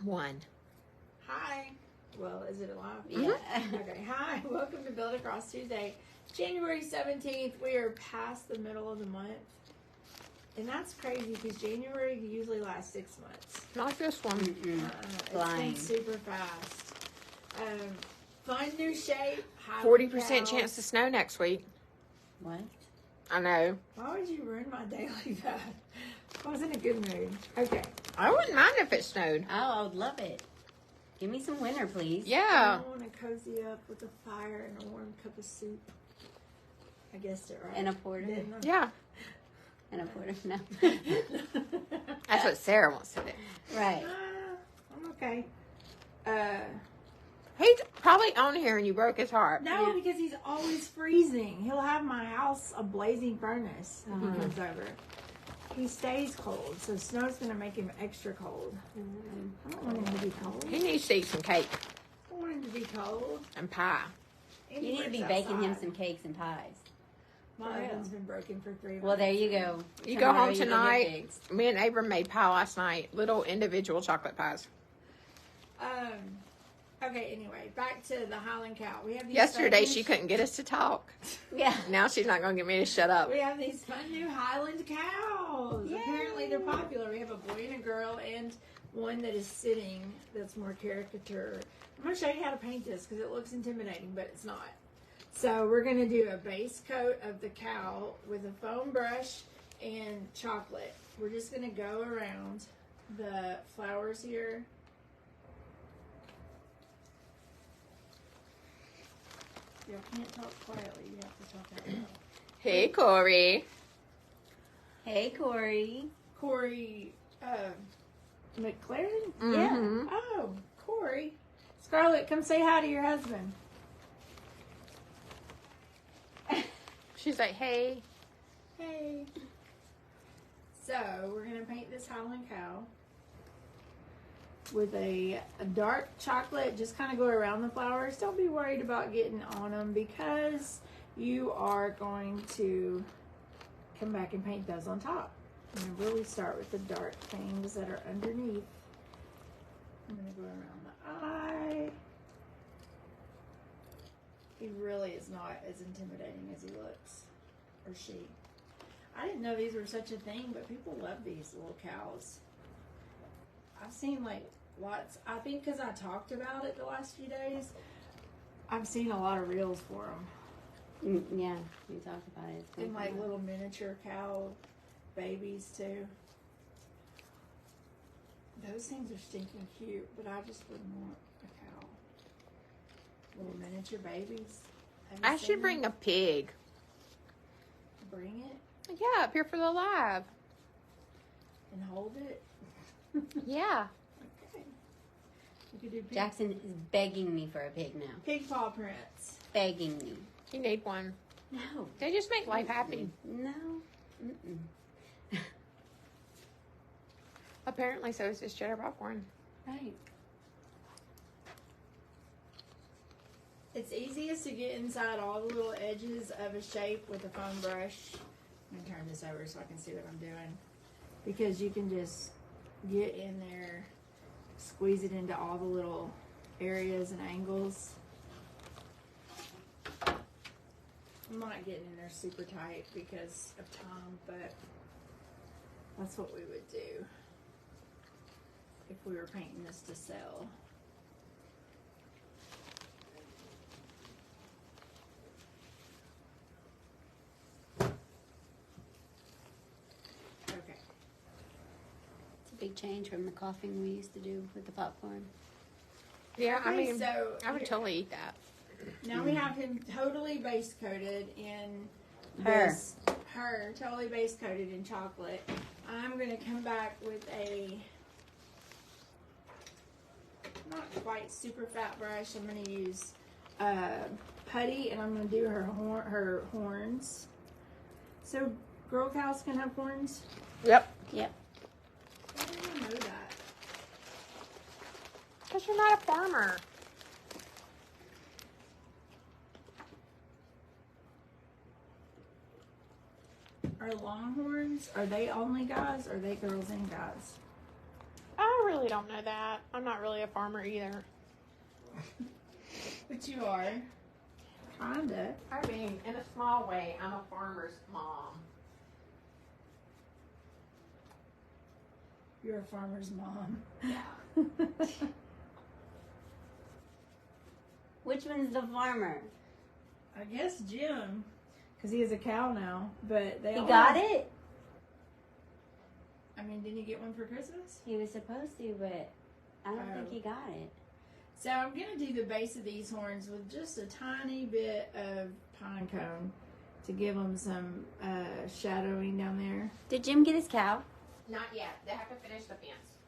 One. Hi. Well, is it live? Yeah. Okay. Hi. Welcome to Build Across Tuesday, January 17th. We are past the middle of the month. And that's crazy because January usually lasts 6 months. Not this one. It's Flying. been super fast. Fun new shape. 40% chance of snow next week. What? I know. Why would you ruin my day like that? I was in a good mood. Okay. I wouldn't mind if it snowed. Oh, I would love it. Give me some winter, please. Yeah. I want to cozy up with a fire and a warm cup of soup. I guessed it right. And a porter. Didn't I? Yeah. And a porter. No. That's what Sarah wants to do. Right. I'm okay. He's probably on here and you broke his heart. No, Yeah. because he's always freezing. He'll have my house a blazing furnace if he comes over. He stays cold, so snow's going to make him extra cold. I don't want him to be cold. He needs to eat some cake I don't want him to be cold. and pie. And You he need to be works baking him outside. some cakes and pies. My oven's been broken for 3 months. Well, there you go. You go Tomorrow home you get tonight. fixed. Me and Abram made pie last night. Little individual chocolate pies. Okay, anyway, back to the Highland cow. We have these Yesterday Spanish- she couldn't get us to talk. Yeah. Now she's not going to get me to shut up. We have these fun new Highland cows. Yay. Apparently they're popular. We have a boy and a girl and one that is sitting that's more caricature. I'm going to show you how to paint this because it looks intimidating, but it's not. So we're going to do a base coat of the cow with a foam brush and chocolate. We're just going to go around the flowers here. You can't talk quietly. You have to talk out loud. Hey, Corey. Hey, Corey. Corey McLaren? Mhm. Oh, Corey. Scarlett, come say hi to your husband. She's like, hey. Hey. So, we're going to paint this Highland cow with a dark chocolate. Just kind of go around the flowers. Don't be worried about getting on them because you are going to come back and paint those on top. I'm going to really start with the dark things that are underneath. I'm going to go around the eye. He really is not as intimidating as he looks, or she. I didn't know these were such a thing, but people love these little cows. I've seen like lots, I think because I talked about it the last few days, I've seen a lot of reels for them. Yeah, we talked about it. It's And like little miniature cow babies too. Those things are stinking cute, but I just wouldn't want a cow. Little miniature babies. Have you I seen should bring them? a pig. Bring it Yeah, up here for the live. and hold it. Yeah. Okay. You could do pig, Jackson is begging me for a pig now. pig paw prints. Begging me. You need one. No. They just make life happy. No. Mm-mm. Apparently, so is this cheddar popcorn. Right. It's easiest to get inside all the little edges of a shape with a foam brush. I'm going to turn this over so I can see what I'm doing. Because you can just get in there, squeeze it into all the little areas and angles. I'm not getting in there super tight because of time, but that's what we would do if we were painting this to sell. Okay. It's a big change from the coughing we used to do with the popcorn. Yeah, I Okay, mean, so I would totally eat that. now we have him totally base coated in Her. this, her totally base coated in chocolate. I'm gonna come back with a not quite super fat brush. I'm gonna use putty, and I'm gonna do her horns. So girl cows can have horns. Yep. Yep. I didn't know that. Because you're not a farmer. Are longhorns, are they only guys or are they girls and guys? I really don't know that. I'm not really a farmer either. But you are. Kinda. I mean, in a small way, I'm a farmer's mom. You're a farmer's mom. Yeah. Which one's the farmer? I guess Jim, because he has a cow now. But they He all got have- it? I mean, didn't you get one for Christmas? He was supposed to, but I don't think he got it. So I'm going to do the base of these horns with just a tiny bit of pine cone to give them some shadowing down there. Did Jim get his cow? Not yet. They have to finish the fence.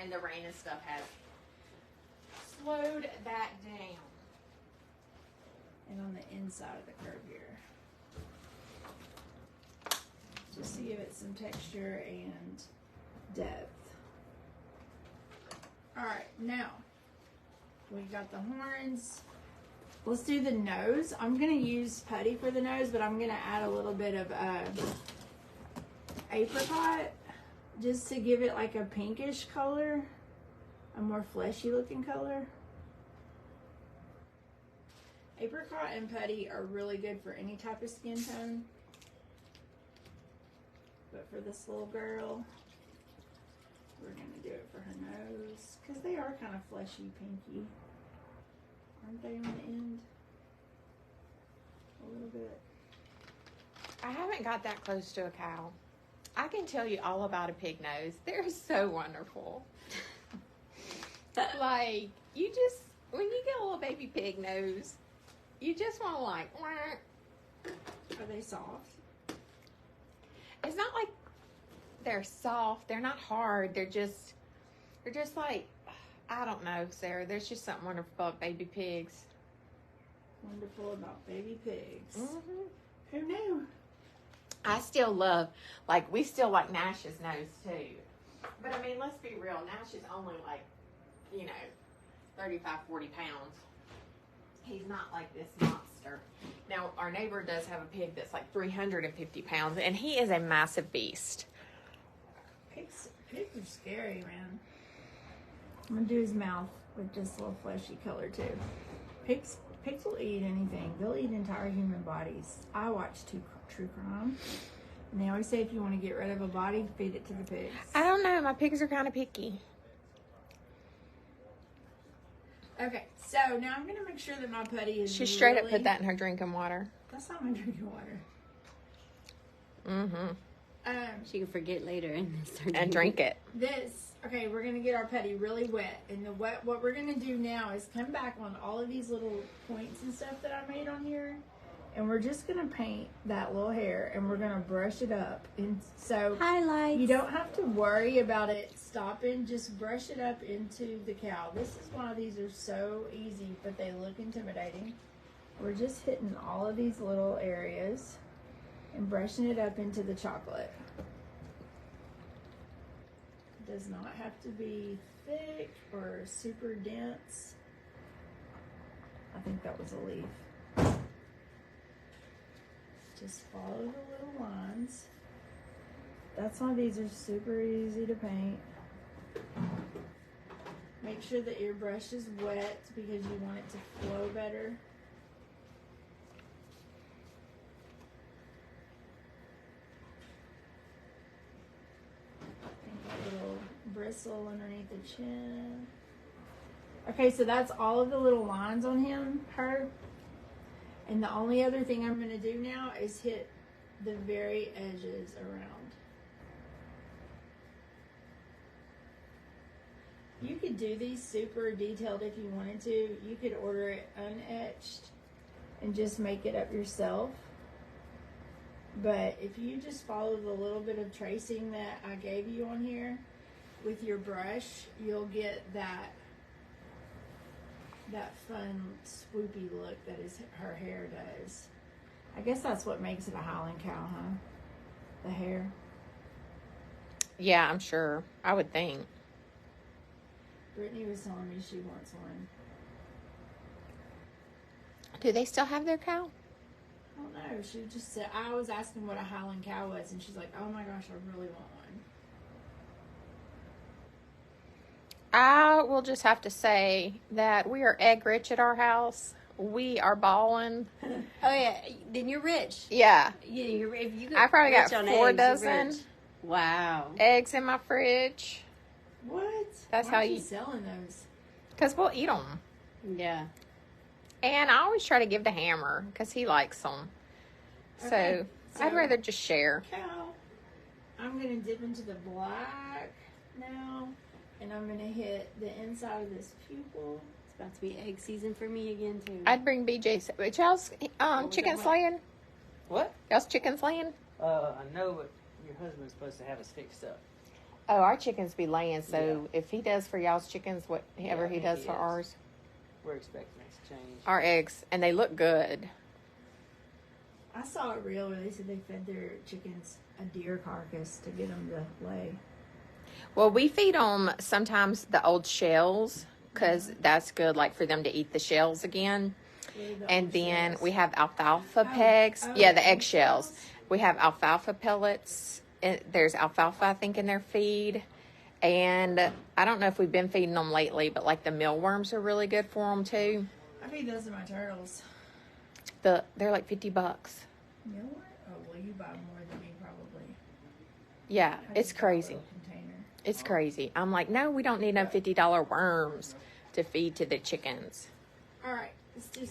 And the rain and stuff has slowed that down. And on the inside of the curve here. Just to give it some texture and depth. Alright, now we got the horns. Let's do the nose. I'm going to use putty for the nose, but I'm going to add a little bit of apricot just to give it like a pinkish color, a more fleshy looking color. Apricot and putty are really good for any type of skin tone. But for this little girl, we're going to do it for her nose. Because they are kind of fleshy pinky. Aren't they on the end? A little bit. I haven't got that close to a cow. I can tell you all about a pig nose. They're so wonderful. Like, you just, when you get a little baby pig nose, you just want to like, wah. Are they soft? It's not like they're soft. They're not hard. They're just like, I don't know, Sarah. There's just something wonderful about baby pigs. Wonderful about baby pigs. Mm-hmm. Who knew? I still love, like, we still like Nash's nose too. But I mean, let's be real. Nash is only like, 35, 40 pounds. He's not like this monster. Now, our neighbor does have a pig that's like 350 pounds, and he is a massive beast. Pigs are scary, man. I'm going to do his mouth with just a little fleshy color too. Pigs will eat anything. They'll eat entire human bodies. I watch True Crime. And they always say if you want to get rid of a body, feed it to the pigs. I don't know. My pigs are kind of picky. Okay, so now I'm going to make sure that my putty is She straight up really- put that in her drinking water. That's not my drinking water. Mm-hmm. She can forget later and start And drink it. Okay, we're going to get our putty really wet. And what we're going to do now is come back on all of these little points and stuff that I made on here. And we're just going to paint that little hair and we're going to brush it up. And so highlights. you don't have to worry about it stopping. Just brush it up into the cow. This is why these are so easy, but they look intimidating. We're just hitting all of these little areas and brushing it up into the chocolate. It does not have to be thick or super dense. I think that was a leaf. Just follow the little lines. That's why these are super easy to paint. Make sure that your brush is wet because you want it to flow better. A little bristle underneath the chin. Okay, so that's all of the little lines on her. And the only other thing I'm going to do now is hit the very edges around. You could do these super detailed if you wanted to. You could order it unetched and just make it up yourself. But if you just follow the little bit of tracing that I gave you on here with your brush, you'll get that fun swoopy look that her hair does. I guess that's what makes it a Highland cow, huh? The hair. Yeah, I'm sure. I would think. Brittany was telling me she wants one. Do they still have their cow? I don't know. She just said, I was asking what a Highland cow was, and she's like, oh my gosh, I really want one. I will just have to say that we are egg rich at our house. We are balling. Oh yeah, then you're rich. Yeah. Yeah, if you I probably rich got on 4 eggs, you're dozen rich. Wow. eggs in my fridge. What? That's Why how are you- selling those? Because we'll eat them. Yeah. And I always try to give the Hammer because he likes them. Okay, So I'd rather just share. Cow. I'm gonna dip into the black now, and I'm gonna hit the inside of this pupil. It's about to be egg season for me again too. I'd bring BJ. But y'all's chicken that? slaying? What? Y'all's chicken slaying? I know, but your husband's supposed to have us fixed up. Oh, our chickens be laying. So if he does for y'all's chickens whatever Yeah, he he does for is. ours, We're expecting it to change. our eggs, and they look good. I saw a reel where they said they fed their chickens a deer carcass to get them to lay. Well, we feed them sometimes the old shells because that's good, like for them to eat the shells again. Really the And old then shells. we have alfalfa pegs. oh, Yeah, the the eggshells. eggshells? We have alfalfa pellets. There's alfalfa, I think, in their feed. And I don't know if we've been feeding them lately, but like the mealworms are really good for them too. I feed those to my turtles. They're like $50. You know what? Oh, well, you buy more than me probably. Yeah, I it's just buy a crazy. little container. It's crazy. I'm like, no, we don't need no $50 worms to feed to the chickens. All right, let's do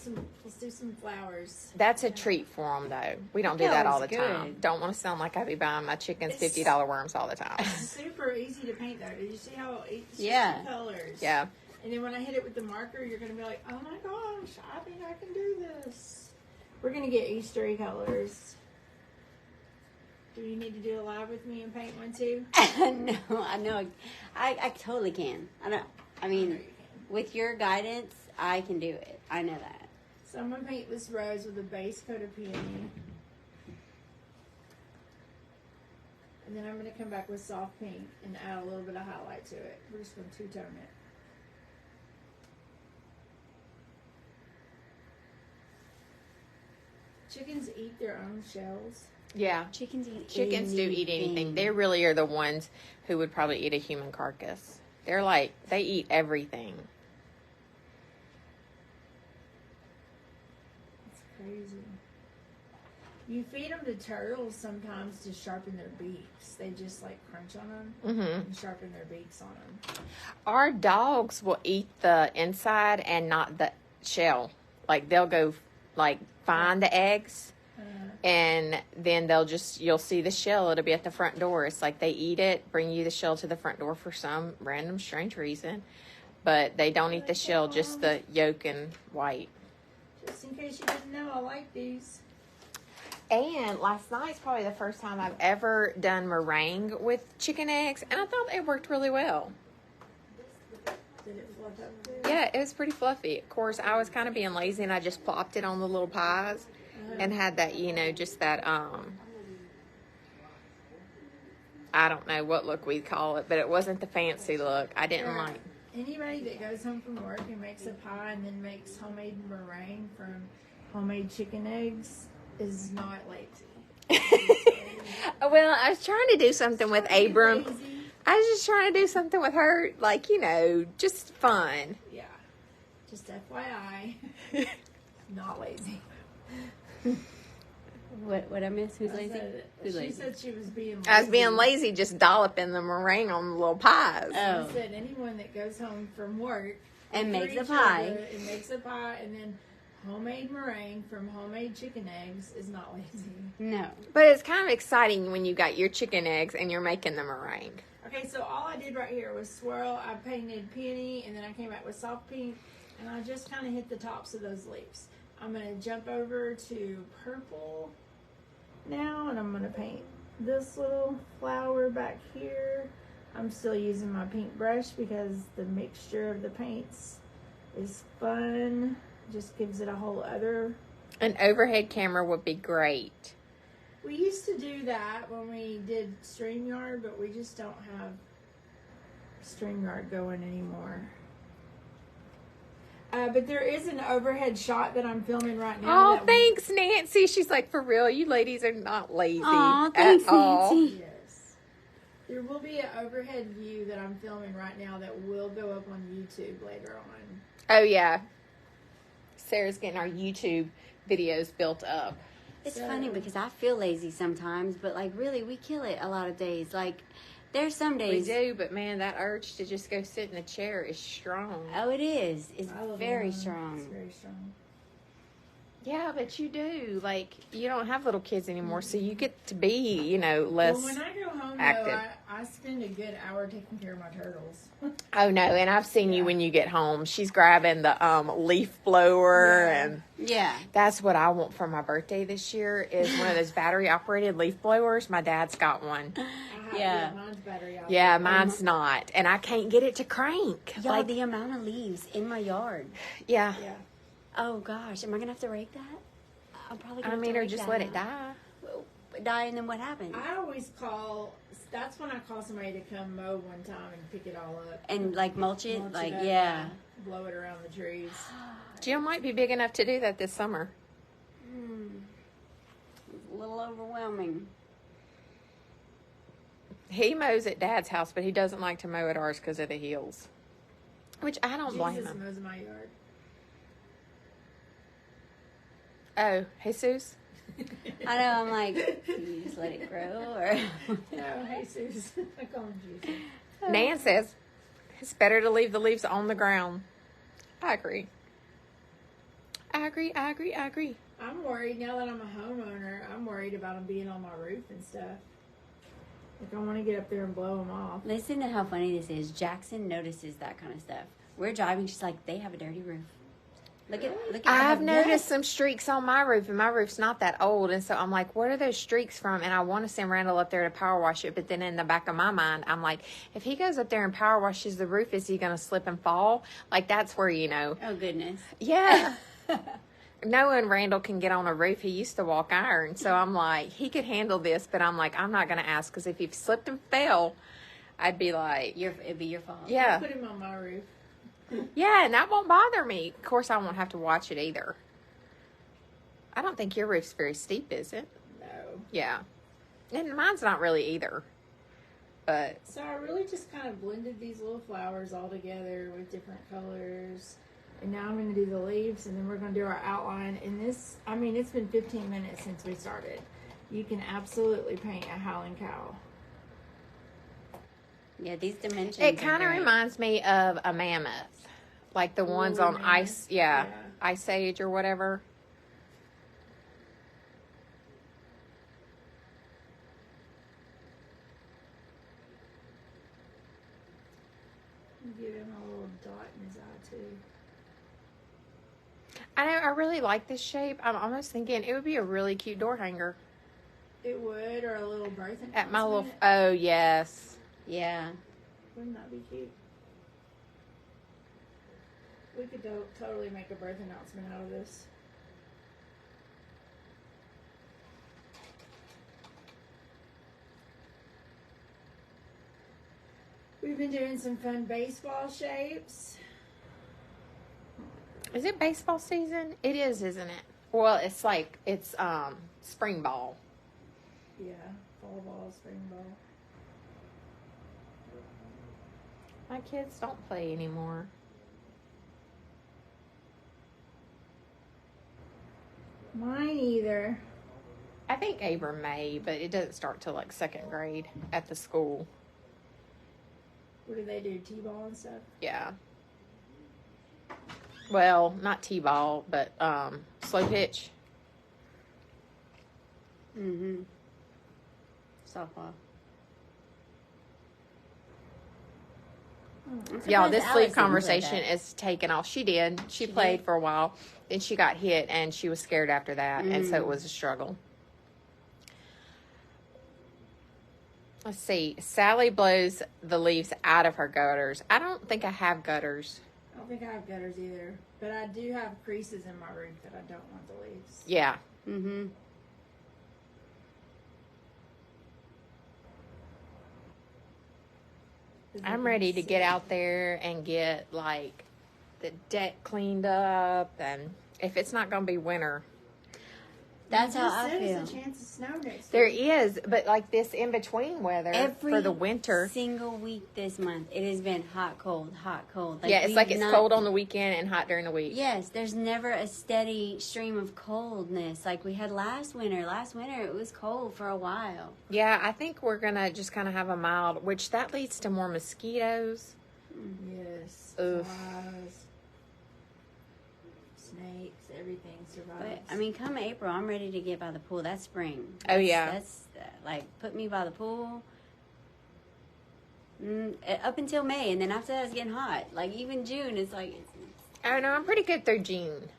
some flowers. That's a treat for them, though. We don't do Yeah, that all the it's time. good. Don't want to sound like I be buying my chickens It's- $50 worms all the time. It's super easy to paint though. Did you see how it's just Yeah. the colors? Yeah. And then when I hit it with the marker, you're gonna be like, oh my gosh, I think I can do this. We're gonna get Eastery colors. Do you need to do a live with me and paint one too? No, I know. I totally can. I know. I I mean, know you can. with your guidance, I can do it. I know that. So I'm gonna paint this rose with a base coat of peony. And then I'm gonna come back with soft pink and add a little bit of highlight to it. We're just gonna two-tone it. Chickens eat their own shells. Yeah. Chickens eat Chickens do eat anything. They really are the ones who would probably eat a human carcass. They're like, they eat everything. It's crazy. You feed them to turtles sometimes to sharpen their beaks. They just like crunch on them Mm-hmm. and sharpen their beaks on them. Our dogs will eat the inside and not the shell. Like they'll go like find the eggs and then you'll see the shell. It'll be at the front door. It's like they eat it, bring you the shell to the front door for some random strange reason. But they don't eat the shell, just the yolk and white. Just in case you didn't know, I like these. And last night's probably the first time I've ever done meringue with chicken eggs, and I thought it worked really well. Did it fluff up good? Yeah, it was pretty fluffy. Of course, I was kind of being lazy, and I just plopped it on the little pies and had that, just that, I don't know what look we'd call it, but it wasn't the fancy look. I didn't like. Anybody that goes home from work and makes a pie and then makes homemade meringue from homemade chicken eggs is not lazy. Well, I was trying to do something with Abram. Lazy. I was just trying to do something with her, like, just fun. Yeah. Just FYI. Not lazy. What I miss? Who's I lazy? said- Who's she lazy? said she was being lazy. I was being lazy, just dolloping the meringue on the little pies. Oh. I said anyone that goes home from work And with makes 3 a pie. children and makes a pie and then homemade meringue from homemade chicken eggs is not lazy. No. But it's kind of exciting when you got your chicken eggs and you're making the meringue. Okay, so all I did right here was swirl. I painted peony, and then I came back with soft pink, and I just kind of hit the tops of those leaves. I'm going to jump over to purple now, and I'm going to paint this little flower back here. I'm still using my pink brush because the mixture of the paints is fun. Just gives it a whole other... An overhead camera would be great. We used to do that when we did StreamYard, but we just don't have StreamYard going anymore. But there is an overhead shot that I'm filming right now. Oh, thanks, Nancy. She's like, for real, you ladies are not lazy Aw, thanks, at all. Nancy. Yes. There will be an overhead view that I'm filming right now that will go up on YouTube later on. Oh, yeah. Sarah's getting our YouTube videos built up. It's So- funny because I feel lazy sometimes, but like really, we kill it a lot of days. Like there's some We days. do, but man, that urge to just go sit in a chair is strong. Oh, it is. It's I love very it. strong. It's very strong. Yeah, but you do. Like, you don't have little kids anymore, so you get to be, you know, less. Well, when I go home, active. though, I spend a good hour taking care of my turtles. Oh, no, and I've seen you Yeah. when you get home. She's grabbing the leaf blower, Yeah. and Yeah. that's what I want for my birthday this year is one of those battery-operated leaf blowers. My dad's got one. Yeah. Mine's battery operated. Yeah, mine's not, and I can't get it to crank. Y'all, Like, the amount of leaves in my yard. yeah. Yeah. Oh gosh, am I gonna have to rake that? I'm probably gonna I have mean, to or rake just that let it now. die. Well, die, and then what happens? I always call. That's when I call somebody to come mow one time and pick it all up. And like mulch it, Mulch it like up, yeah. blow it around the trees. Jill might be big enough to do that this summer. It's a little overwhelming. He mows at Dad's house, but he doesn't like to mow at ours because of the heels. Which I don't blame Jesus him. mows my yard. Oh, Jesus? I know. I'm like, do you just let it grow, or No, Jesus. I call him Jesus. Nan says it's better to leave the leaves on the ground. I agree. I agree. I'm worried now that I'm a homeowner. I'm worried about them being on my roof and stuff. Like I want to get up there and blow them off. listen to how funny this is. Jackson notices that kind of stuff. We're driving. She's like, they have a dirty roof. Look at. I've noticed Yes. some streaks on my roof, and my roof's not that old, and so I'm like, what are those streaks from? And I want to send Randall up there to power wash it, but then in the back of my mind, I'm like, if he goes up there and power washes the roof, is he going to slip and fall? Like, that's where, you know. Oh goodness. Yeah. Knowing Randall can get on a roof, he used to walk iron, so I'm like, he could handle this, but I'm like, I'm not going to ask, because if he slipped and fell, I'd be like, It'd be your fault. yeah. Put him on my roof. Yeah, and that won't bother me. Of course, I won't have to watch it either. I don't think your roof's very steep, is it? No. Yeah. And mine's not really either. But, So I really just kind of blended these little flowers all together with different colors. And now I'm going to do the leaves, and then we're going to do our outline. And this, I mean, it's been 15 minutes since we started. You can absolutely paint a Highland cow. Yeah, these dimensions. it are kind of great. reminds me of a mammoth. Like the ones Woolly on mammoth. Ice, yeah, Yeah. Ice Age or whatever. Give him a little dot in his eye, too. I know, I really like this shape. I'm almost thinking it would be a really cute door hanger. It would, or a little birth At my little, announcement. oh, yes. Yeah. Wouldn't that be cute? We could totally make a birth announcement out of this. We've been doing some fun baseball shapes. Is it baseball season? It is, isn't it? Well, it's like, it's spring ball. Yeah, fall ball, spring ball. My kids don't play anymore. Mine either. I think Abram may, but it doesn't start till like second grade at the school. What do they do? T-ball and stuff? Yeah. Well, not T-ball, but slow pitch. Mm-hmm. Softball. I'm Y'all, surprised this Alice sleep didn't play conversation that. is taken off. She did. She She played did? for a while. Then she got hit, and she was scared after that, and so it was a struggle. Let's see. Sally blows the leaves out of her gutters. I don't think I have gutters. I don't think I have gutters either. But I do have creases in my roof that I don't want the leaves. Yeah. Mm-hmm. I'm ready to get out there and get like the deck cleaned up, and if it's not going to be winter, That's You how just I said feel. There's a chance of snow next There week. is, but like this in between weather Every for the winter. single week this month, it has been hot, cold, hot, cold. Yeah, it's like we've it's not- cold on the weekend and hot during the week. Yes, there's never a steady stream of coldness like we had last winter. Last winter, it was cold for a while. Yeah, I think we're gonna just kind of have a mild, which that leads to more mosquitoes. Yes. Oof. Flies, snakes, everything survives. But I mean, come April, I'm ready to get by the pool. That's spring. Oh, yeah. That's like put me by the pool. Up until May, and then after that, it's getting hot. Like even June, it's like Oh no, I'm pretty good through June.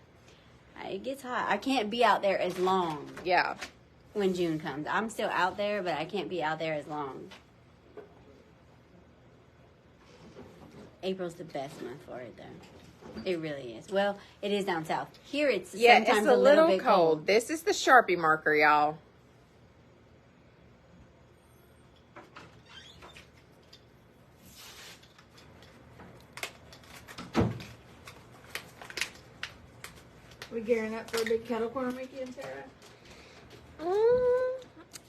it gets hot. I can't be out there as long Yeah. when June comes. I'm still out there, but I can't be out there as long. April's the best month for it, though. It really is. Well, it is down south. Here, it's Yeah, sometimes it's a little bit cold. This is the Sharpie marker, y'all. We gearing up for a big kettle corn weekend, Sarah?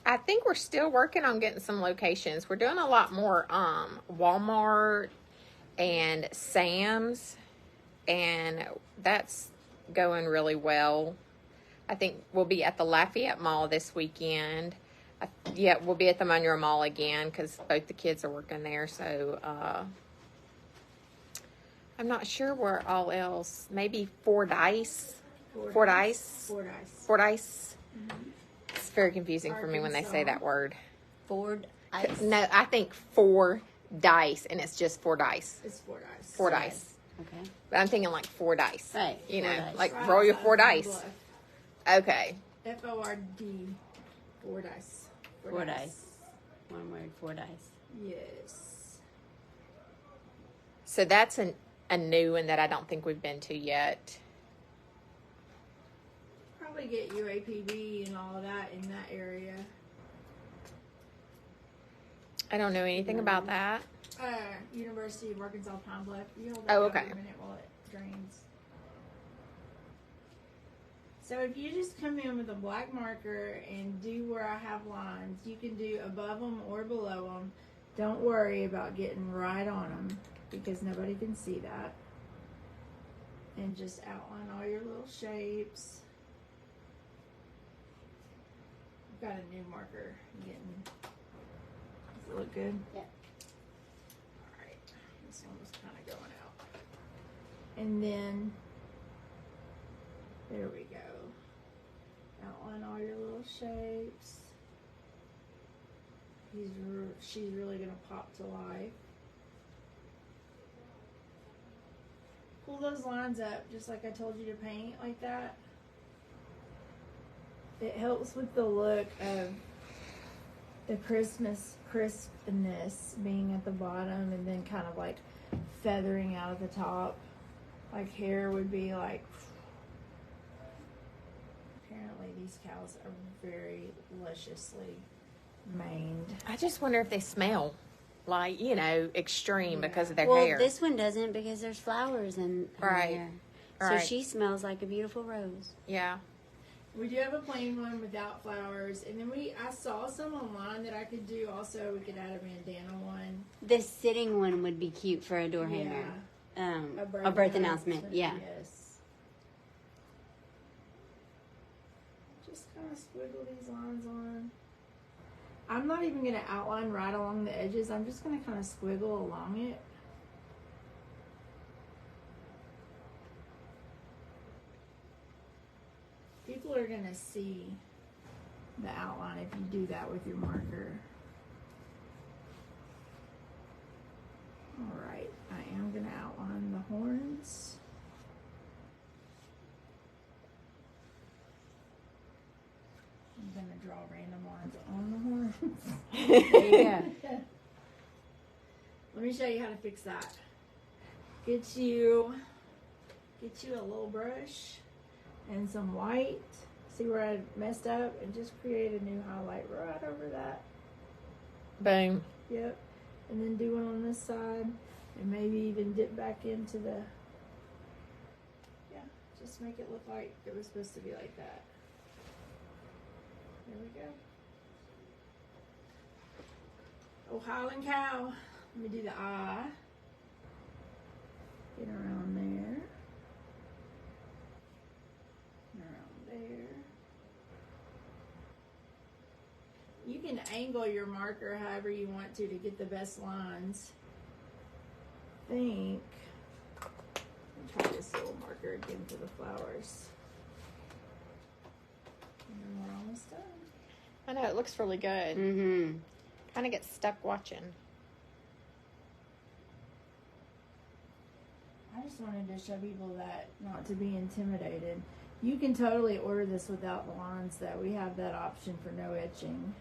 I think we're still working on getting some locations. We're doing a lot more Walmart and Sam's, and that's going really well. I think we'll be at the Lafayette Mall this weekend. Yeah, we'll be at the Monroe Mall again because both the kids are working there. So I'm not sure where all else. Maybe Fordyce. Fordyce. It's very confusing for me when they say that word. Ford ice. No, I think 4 dice, and it's just 4 dice. It's Fordyce. 4 dice. Okay. But I'm thinking like 4 dice. Right, You 4 know, dice. like Right roll your outside 4 of dice. Bluff. Okay. F-O-R-D. Fordyce. Four dice. One word, 4 dice. Yes. So that's a new one that I don't think we've been to yet. Probably get UAPB and all of that in that area. I don't know anything about that. University of Arkansas Pine Bluff. You hold Oh, that okay. for a minute while it drains. So if you just come in with a black marker and do where I have lines, you can do above them or below them. Don't worry about getting right on them because nobody can see that. And just outline all your little shapes. I've got a new marker. Does it look good? Yeah. Alright. This one was kind of going out. And then, there we go. Outline all your little shapes. She's really going to pop to life. Pull those lines up just like I told you to paint, like that. It helps with the look of the Christmas crispness being at the bottom and then kind of like feathering out at the top. Like hair would be like. Apparently these cows are very lusciously maned. I just wonder if they smell like, you know, extreme because of their Well, hair. this one doesn't because there's flowers in her Right. hair. So Right. she smells like a beautiful rose. Yeah. We do have a plain one without flowers, and then I saw some online that I could do also. We could add a bandana one. The sitting one would be cute for a door hanger. A birth announcement. Yeah. Yes. Just kind of squiggle these lines on. I'm not even going to outline right along the edges. I'm just going to kind of squiggle along it. People are going to see the outline if you do that with your marker. Alright, I am going to outline the horns. I'm going to draw random lines on the horns. There you go. Let me show you how to fix that. Get you a little brush and some white. See where I messed up? And just create a new highlight right over that. Boom. Yep. And then do one on this side. And maybe even dip back into the... Yeah, just make it look like it was supposed to be like that. There we go. Oh, Highland cow. Let me do the eye. Get around there. Around there. You can angle your marker however you want to get the best lines. I think. Try this little marker again for the flowers. And then we're almost done. I know, it looks really good. Mm-hmm. Kind of get stuck watching. I just wanted to show people that not to be intimidated. You can totally order this without the lines though. We have that option for no etching.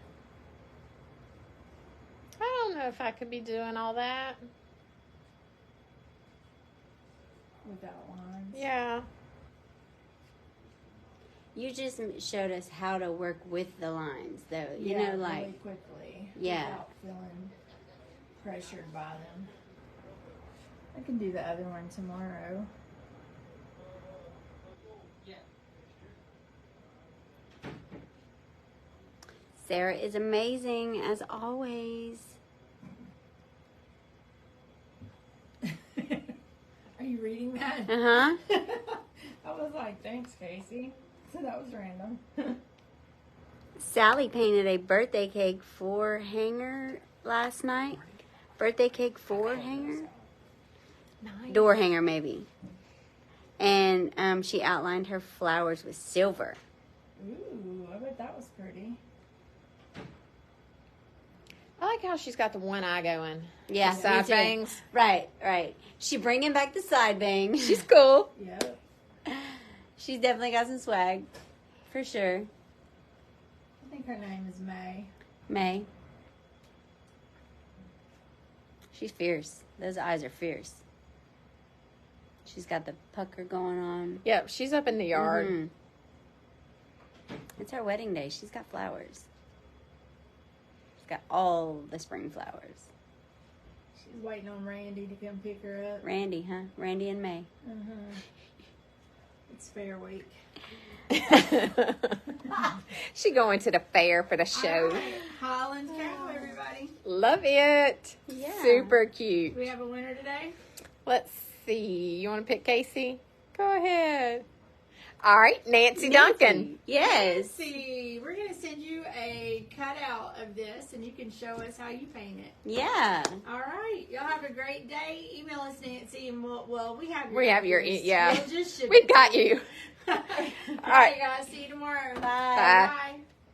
I don't know if I could be doing all that. Without lines. Yeah. You just showed us how to work with the lines, though. You Yeah, know, like, really quickly. Yeah. Without feeling pressured by them. I can do the other one tomorrow. Sarah is amazing as always. Are you reading that? Uh huh. I was like, thanks, Casey. So that was random. Sally painted a birthday cake for hanger last night. Birthday cake for hanger? Nice. Door hanger, maybe. And she outlined her flowers with silver. Ooh, I bet that was pretty. I like how she's got the one eye going. Yeah, The side me too. bangs. Right, right. She bringing back the side bang. She's cool. Yep. She's definitely got some swag, for sure. I think her name is May. May. She's fierce. Those eyes are fierce. She's got the pucker going on. Yep, she's up in the yard. Mhm. It's her wedding day. She's got flowers. She's got all the spring flowers. She's waiting on Randy to come pick her up. Randy, huh? Randy and May. It's fair week. She going to the fair for the show. All right. Highland cow, everybody. Love it. Yeah. Super Do cute. we have a winner today? Let's see. You want to pick Casey? Go ahead. All right, Nancy Duncan. Yes. Let's see. We're going to send you a cutout of this, and you can show us how you paint it. Yeah. All right. Y'all have a great day. Email us, Nancy, and we have your We have your address. yeah. We'll just ship We've it got to you. All right. right, guys. See you tomorrow. Bye. Bye. Bye.